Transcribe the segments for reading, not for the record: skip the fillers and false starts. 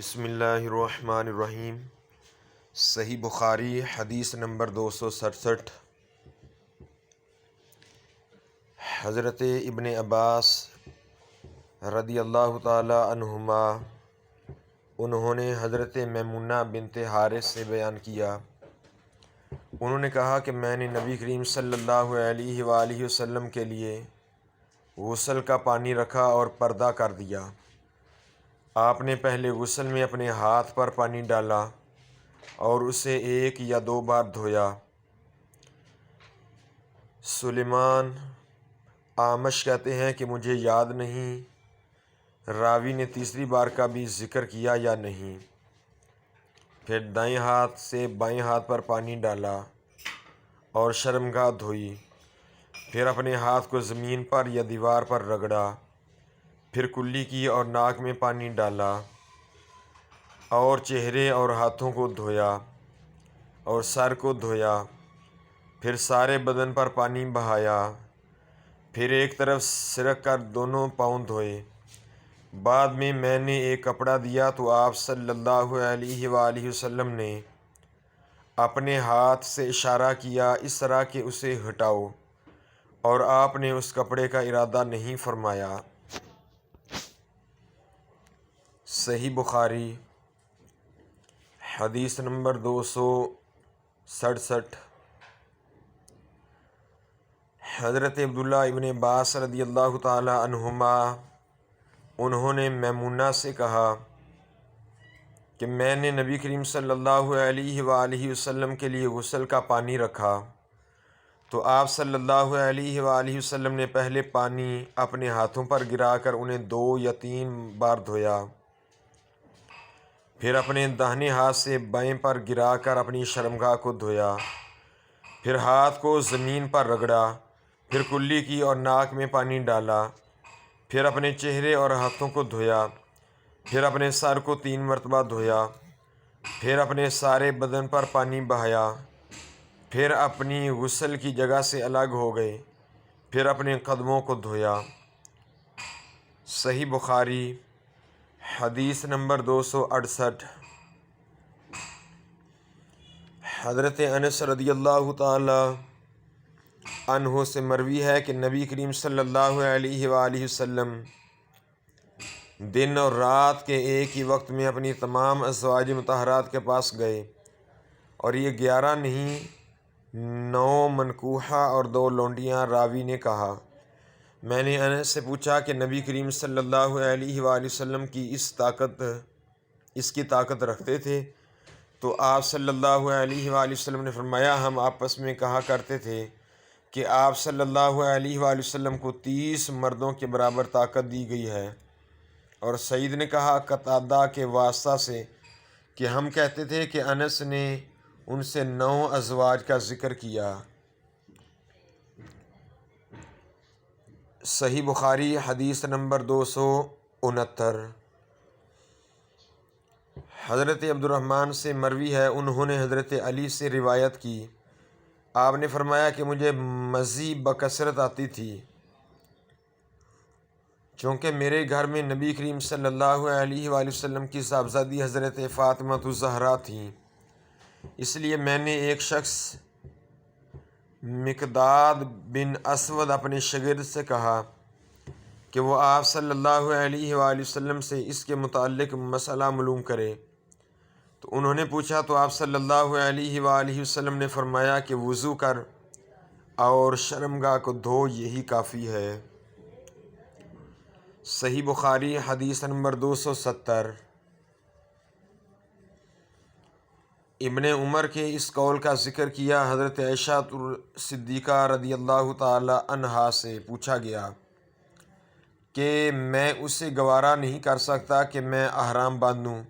بسم اللہ الرحمن الرحیم۔ صحیح بخاری حدیث نمبر 267۔ حضرت ابن عباس رضی اللہ تعالی عنہما انہوں نے حضرت میمونہ بنت حارث سے بیان کیا، انہوں نے کہا کہ میں نے نبی کریم صلی اللہ علیہ وآلہ وسلم کے لیے غسل کا پانی رکھا اور پردہ کر دیا۔ آپ نے پہلے غسل میں اپنے ہاتھ پر پانی ڈالا اور اسے 1 یا 2 بار دھویا۔ سلیمان اعمش کہتے ہیں کہ مجھے یاد نہیں راوی نے تیسری بار کا بھی ذکر کیا یا نہیں۔ پھر دائیں ہاتھ سے بائیں ہاتھ پر پانی ڈالا اور شرمگاہ دھوئی، پھر اپنے ہاتھ کو زمین پر یا دیوار پر رگڑا، پھر کلی کی اور ناک میں پانی ڈالا اور چہرے اور ہاتھوں کو دھویا اور سر کو دھویا، پھر سارے بدن پر پانی بہایا، پھر ایک طرف سرک کر دونوں پاؤں دھوئے۔ بعد میں نے ایک کپڑا دیا تو آپ صلی اللہ علیہ وآلہ وسلم نے اپنے ہاتھ سے اشارہ کیا اس طرح کہ اسے ہٹاؤ، اور آپ نے اس کپڑے کا ارادہ نہیں فرمایا۔ صحیح بخاری حدیث نمبر 267۔ حضرت عبداللہ ابن عباس رضی اللہ تعالی عنہما انہوں نے میمونہ سے کہا کہ میں نے نبی کریم صلی اللہ علیہ وآلہ وسلم کے لیے غسل کا پانی رکھا تو آپ صلی اللہ علیہ وآلہ وسلم نے پہلے پانی اپنے ہاتھوں پر گرا کر انہیں 2 یا 3 بار دھویا، پھر اپنے داہنے ہاتھ سے بائیں پر گرا کر اپنی شرمگاہ کو دھویا، پھر ہاتھ کو زمین پر رگڑا، پھر کلی کی اور ناک میں پانی ڈالا، پھر اپنے چہرے اور ہاتھوں کو دھویا، پھر اپنے سر کو 3 مرتبہ دھویا، پھر اپنے سارے بدن پر پانی بہایا، پھر اپنی غسل کی جگہ سے الگ ہو گئے، پھر اپنے قدموں کو دھویا۔ صحیح بخاری حدیث نمبر 268۔ حضرت انس رضی اللہ تعالی عنہ سے مروی ہے کہ نبی کریم صلی اللہ علیہ وآلہ وسلم دن اور رات کے ایک ہی وقت میں اپنی تمام ازواج مطہرات کے پاس گئے، اور یہ 11 نہیں 9 منکوحہ اور 2 لونڈیاں۔ راوی نے کہا میں نے انس سے پوچھا کہ نبی کریم صلی اللہ علیہ وآلہ وسلم اس کی طاقت رکھتے تھے؟ تو آپ صلی اللہ علیہ وآلہ وسلم نے فرمایا ہم آپس میں کہا کرتے تھے کہ آپ صلی اللہ علیہ وآلہ وسلم کو 30 مردوں کے برابر طاقت دی گئی ہے۔ اور سعید نے کہا قتادہ کے واسطہ سے کہ ہم کہتے تھے کہ انس نے ان سے 9 ازواج کا ذکر کیا۔ صحیح بخاری حدیث نمبر 269۔ حضرت عبد الرحمن سے مروی ہے انہوں نے حضرت علی سے روایت کی، آپ نے فرمایا کہ مجھے مزی بکثرت آتی تھی، چونکہ میرے گھر میں نبی کریم صلی اللہ علیہ وآلہ وسلم کی صاحبزادی حضرت فاطمہ الزہرا تھیں، اس لیے میں نے ایک شخص مقداد بن اسود اپنے شاگرد سے کہا کہ وہ آپ صلی اللہ علیہ وآلہ وسلم سے اس کے متعلق مسئلہ معلوم کرے، تو انہوں نے پوچھا تو آپ صلی اللہ علیہ وآلہ وسلم نے فرمایا کہ وضو کر اور شرمگاہ کو دھو، یہی کافی ہے۔ صحیح بخاری حدیث نمبر 270۔ ابن عمر کے اس قول کا ذکر کیا۔ حضرت عائشہ صدیقہ رضی اللہ تعالی عنہا سے پوچھا گیا کہ میں اسے گوارا نہیں کر سکتا کہ میں احرام باندھوں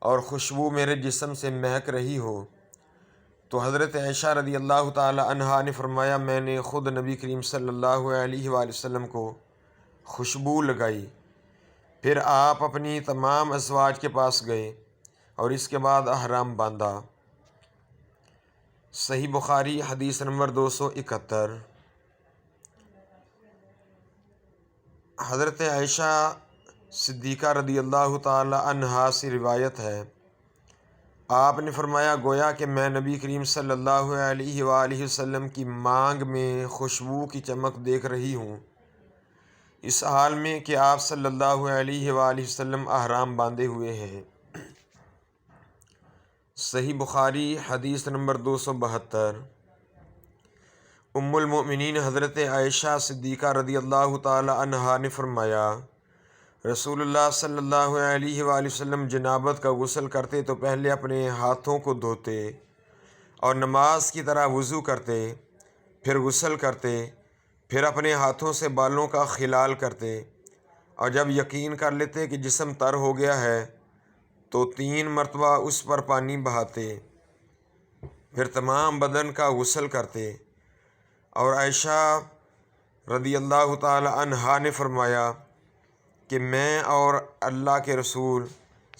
اور خوشبو میرے جسم سے مہک رہی ہو، تو حضرت عائشہ رضی اللہ تعالی عنہا نے فرمایا میں نے خود نبی کریم صلی اللہ علیہ وآلہ وسلم کو خوشبو لگائی، پھر آپ اپنی تمام ازواج کے پاس گئے اور اس کے بعد احرام باندھا۔ صحیح بخاری حدیث نمبر 271۔ حضرت عائشہ صدیقہ رضی اللہ تعالی عنہا سے روایت ہے، آپ نے فرمایا گویا کہ میں نبی کریم صلی اللہ علیہ وآلہ وسلم کی مانگ میں خوشبو کی چمک دیکھ رہی ہوں، اس حال میں کہ آپ صلی اللہ علیہ وآلہ وسلم احرام باندھے ہوئے ہیں۔ صحیح بخاری حدیث نمبر 272۔ ام المؤمنین حضرت عائشہ صدیقہ رضی اللہ تعالی عنہا نے فرمایا، رسول اللہ صلی اللہ علیہ وآلہ وسلم جنابت کا غسل کرتے تو پہلے اپنے ہاتھوں کو دھوتے اور نماز کی طرح وضو کرتے، پھر غسل کرتے، پھر اپنے ہاتھوں سے بالوں کا خلال کرتے، اور جب یقین کر لیتے کہ جسم تر ہو گیا ہے تو 3 مرتبہ اس پر پانی بہاتے، پھر تمام بدن کا غسل کرتے۔ اور عائشہ رضی اللہ تعالی عنہا نے فرمایا کہ میں اور اللہ کے رسول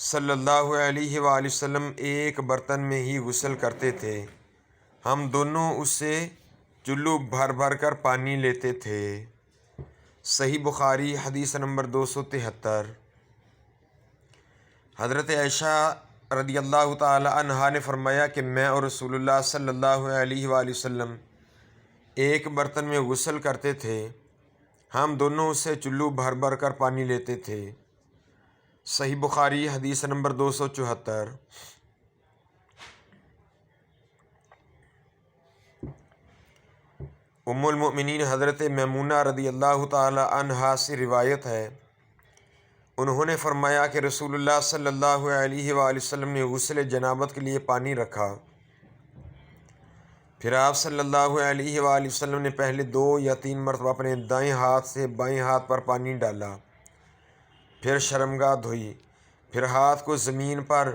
صلی اللہ علیہ وآلہ وسلم ایک برتن میں ہی غسل کرتے تھے، ہم دونوں اس سے چلو بھر بھر کر پانی لیتے تھے۔ صحیح بخاری حدیث نمبر 273۔ حضرت عائشہ رضی اللہ تعالی عنہا نے فرمایا کہ میں اور رسول اللہ صلی اللہ علیہ وآلہ وسلم ایک برتن میں غسل کرتے تھے، ہم دونوں اس سے چلو بھر بھر کر پانی لیتے تھے۔ صحیح بخاری حدیث نمبر 274۔ ام المؤمنین حضرت میمونہ رضی اللہ تعالی عنہا سے روایت ہے، انہوں نے فرمایا کہ رسول اللہ صلی اللہ علیہ وآلہ وسلم نے غسل جنابت کے لیے پانی رکھا، پھر آپ صلی اللہ علیہ وآلہ وسلم نے پہلے 2 یا 3 مرتبہ اپنے دائیں ہاتھ سے بائیں ہاتھ پر پانی ڈالا، پھر شرمگاہ دھوئی، پھر ہاتھ کو زمین پر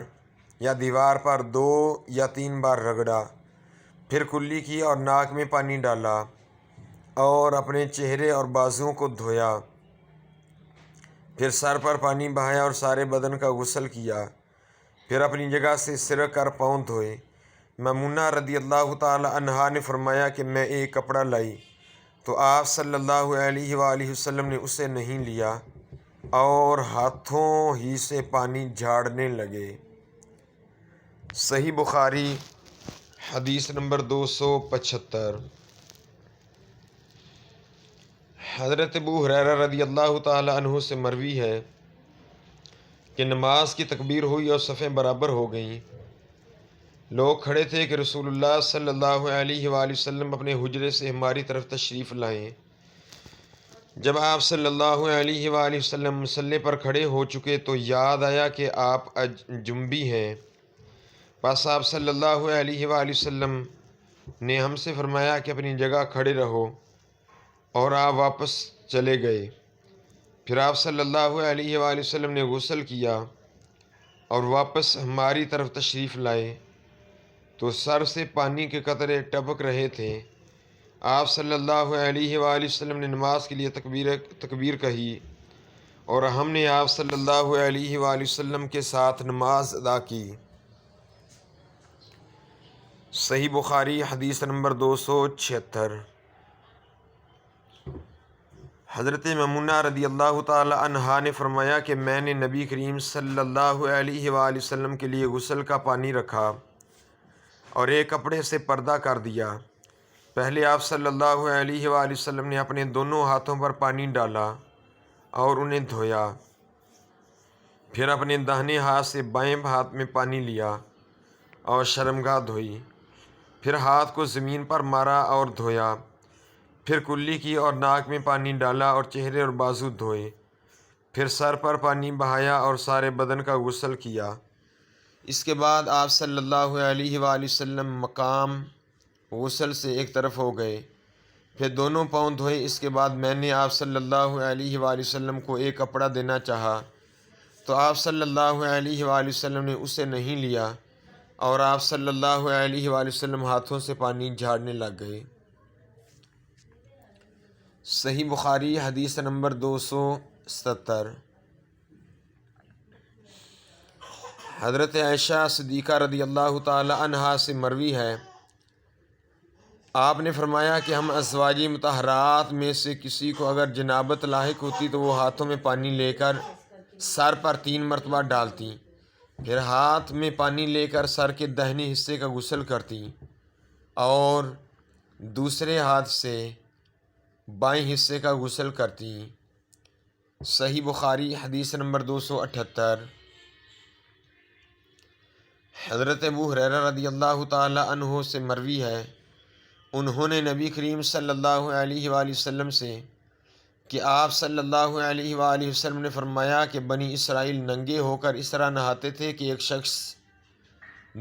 یا دیوار پر 2 یا 3 بار رگڑا، پھر کلی کی اور ناک میں پانی ڈالا اور اپنے چہرے اور بازوؤں کو دھویا، پھر سر پر پانی بہایا اور سارے بدن کا غسل کیا، پھر اپنی جگہ سے سرک کر پاؤں دھوئے۔ میمونہ رضی اللہ تعالی عنہا نے فرمایا کہ میں ایک کپڑا لائی تو آپ صلی اللہ علیہ وآلہ وسلم نے اسے نہیں لیا اور ہاتھوں ہی سے پانی جھاڑنے لگے۔ صحیح بخاری حدیث نمبر 275۔ حضرت ابو ہریرہ رضی اللہ تعالی عنہ سے مروی ہے کہ نماز کی تکبیر ہوئی اور صفیں برابر ہو گئیں، لوگ کھڑے تھے کہ رسول اللہ صلی اللہ علیہ وآلہ وسلم اپنے حجرے سے ہماری طرف تشریف لائیں۔ جب آپ صلی اللہ علیہ وآلہ وسلم مصلی پر کھڑے ہو چکے تو یاد آیا کہ آپ اجنبی ہیں، بس آپ صلی اللہ علیہ وآلہ وسلم نے ہم سے فرمایا کہ اپنی جگہ کھڑے رہو، اور آپ واپس چلے گئے۔ پھر آپ صلی اللہ علیہ وآلہ وسلم نے غسل کیا اور واپس ہماری طرف تشریف لائے تو سر سے پانی کے قطرے ٹپک رہے تھے۔ آپ صلی اللہ علیہ وآلہ وسلم نے نماز کے لیے تکبیر کہی اور ہم نے آپ صلی اللہ علیہ وآلہ وسلم کے ساتھ نماز ادا کی۔ صحیح بخاری حدیث نمبر 276۔ حضرت میمونہ رضی اللہ تعالی عنہا نے فرمایا کہ میں نے نبی کریم صلی اللہ علیہ وآلہ وسلم کے لیے غسل کا پانی رکھا اور ایک کپڑے سے پردہ کر دیا۔ پہلے آپ صلی اللہ علیہ وآلہ وسلم نے اپنے دونوں ہاتھوں پر پانی ڈالا اور انہیں دھویا، پھر اپنے داہنے ہاتھ سے بائیں ہاتھ میں پانی لیا اور شرمگاہ دھوئی، پھر ہاتھ کو زمین پر مارا اور دھویا، پھر کلی کی اور ناک میں پانی ڈالا اور چہرے اور بازو دھوئے، پھر سر پر پانی بہایا اور سارے بدن کا غسل کیا۔ اس کے بعد آپ صلی اللہ علیہ وآلہ وسلم مقام غسل سے ایک طرف ہو گئے، پھر دونوں پاؤں دھوئے۔ اس کے بعد میں نے آپ صلی اللہ علیہ وآلہ وسلم کو ایک کپڑا دینا چاہا تو آپ صلی اللہ علیہ وآلہ وسلم نے اسے نہیں لیا اور آپ صلی اللہ علیہ وآلہ وسلم ہاتھوں سے پانی جھاڑنے لگ گئے۔ صحیح بخاری حدیث نمبر 277۔ حضرت عائشہ صدیقہ رضی اللہ تعالی عنہا سے مروی ہے، آپ نے فرمایا کہ ہم ازواج مطہرات میں سے کسی کو اگر جنابت لاحق ہوتی تو وہ ہاتھوں میں پانی لے کر سر پر 3 مرتبہ ڈالتیں، پھر ہاتھ میں پانی لے کر سر کے داہنے حصے کا غسل کرتیں اور دوسرے ہاتھ سے بائیں حصے کا غسل کرتیں۔ صحیح بخاری حدیث نمبر 278۔ حضرت ابو ہریرہ رضی اللہ تعالی عنہ سے مروی ہے، انہوں نے نبی کریم صلی اللہ علیہ وآلہ وسلم سے کہ آپ صلی اللہ علیہ وآلہ وسلم نے فرمایا کہ بنی اسرائیل ننگے ہو کر اس طرح نہاتے تھے کہ ایک شخص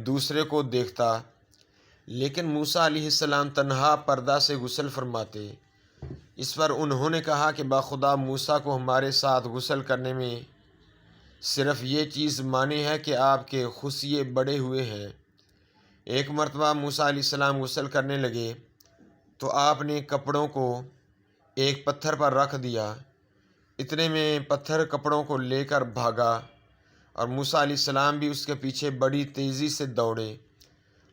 دوسرے کو دیکھتا، لیکن موسیٰ علیہ السلام تنہا پردہ سے غسل فرماتے۔ اس پر انہوں نے کہا کہ باخدا موسیٰ کو ہمارے ساتھ غسل کرنے میں صرف یہ چیز مانی ہے کہ آپ کے خصیے بڑے ہوئے ہیں۔ ایک مرتبہ موسیٰ علیہ السلام غسل کرنے لگے تو آپ نے کپڑوں کو ایک پتھر پر رکھ دیا، اتنے میں پتھر کپڑوں کو لے کر بھاگا اور موسیٰ علیہ السلام بھی اس کے پیچھے بڑی تیزی سے دوڑے۔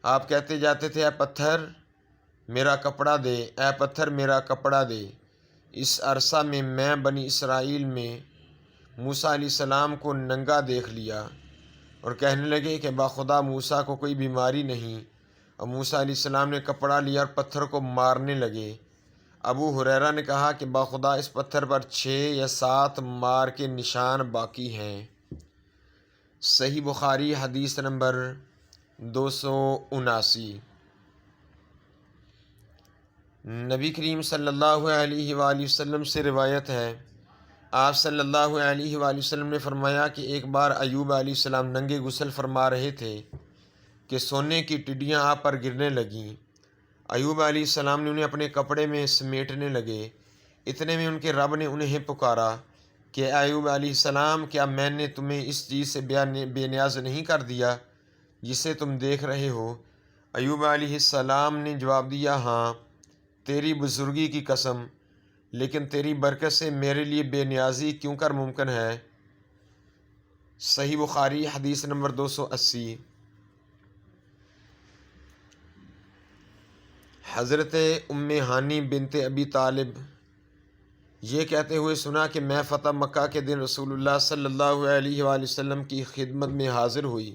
آپ کہتے جاتے تھے، اے پتھر میرا کپڑا دے، اے پتھر میرا کپڑا دے۔ اس عرصہ میں بنی اسرائیل میں موسیٰ علیہ السلام کو ننگا دیکھ لیا اور کہنے لگے کہ باخدا موسیٰ کو کوئی بیماری نہیں، اور موسیٰ علیہ السلام نے کپڑا لیا اور پتھر کو مارنے لگے۔ ابو ہریرہ نے کہا کہ باخدا اس پتھر پر 6 یا 7 مار کے نشان باقی ہیں۔ صحیح بخاری حدیث نمبر 279۔ نبی کریم صلی اللہ علیہ وآلہ وسلم سے روایت ہے، آپ صلی اللہ علیہ وآلہ وسلم نے فرمایا کہ ایک بار ایوب علیہ السلام ننگے غسل فرما رہے تھے کہ سونے کی ٹڈیاں آپ پر گرنے لگیں۔ ایوب علیہ السلام نے انہیں اپنے کپڑے میں سمیٹنے لگے، اتنے میں ان کے رب نے انہیں پکارا کہ ایوب علیہ السلام، کیا میں نے تمہیں اس چیز سے بے نیاز نہیں کر دیا جسے تم دیکھ رہے ہو؟ ایوب علیہ السلام نے جواب دیا، ہاں تیری بزرگی کی قسم، لیکن تیری برکت سے میرے لیے بے نیازی کیوں کر ممکن ہے۔ صحیح بخاری حدیث نمبر 280۔ حضرت ام ہانی بنت ابی طالب یہ کہتے ہوئے سنا کہ میں فتح مکہ کے دن رسول اللہ صلی اللہ علیہ وآلہ وسلم کی خدمت میں حاضر ہوئی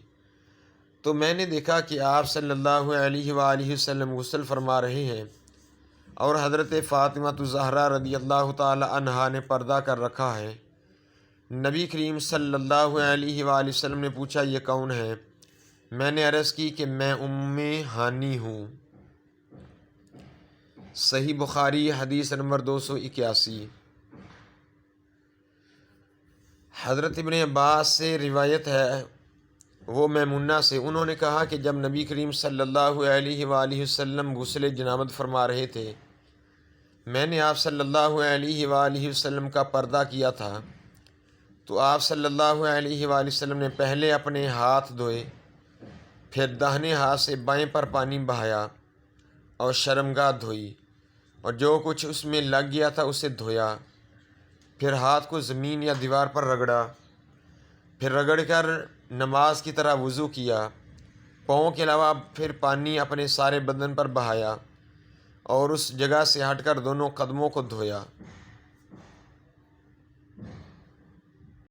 تو میں نے دیکھا کہ آپ صلی اللہ علیہ وآلہ وسلم غسل فرما رہے ہیں اور حضرت فاطمہ الزہرا رضی اللہ تعالی عنہا نے پردہ کر رکھا ہے۔ نبی کریم صلی اللہ علیہ وآلہ وسلم نے پوچھا، یہ کون ہے؟ میں نے عرض کی کہ میں ام ہانی ہوں۔ صحیح بخاری حدیث نمبر 281۔ حضرت ابن عباس سے روایت ہے، وہ میمونہ سے، انہوں نے کہا کہ جب نبی کریم صلی اللہ علیہ وآلہ وسلم غسل جنابت فرما رہے تھے، میں نے آپ صلی اللہ علیہ وآلہ وسلم کا پردہ کیا تھا تو آپ صلی اللہ علیہ وآلہ وسلم نے پہلے اپنے ہاتھ دھوئے، پھر داہنے ہاتھ سے بائیں پر پانی بہایا اور شرمگاہ دھوئی اور جو کچھ اس میں لگ گیا تھا اسے دھویا، پھر ہاتھ کو زمین یا دیوار پر رگڑا، پھر رگڑ کر نماز کی طرح وضو کیا، پاؤں کے علاوہ پھر پانی اپنے سارے بدن پر بہایا اور اس جگہ سے ہٹ کر دونوں قدموں کو دھویا۔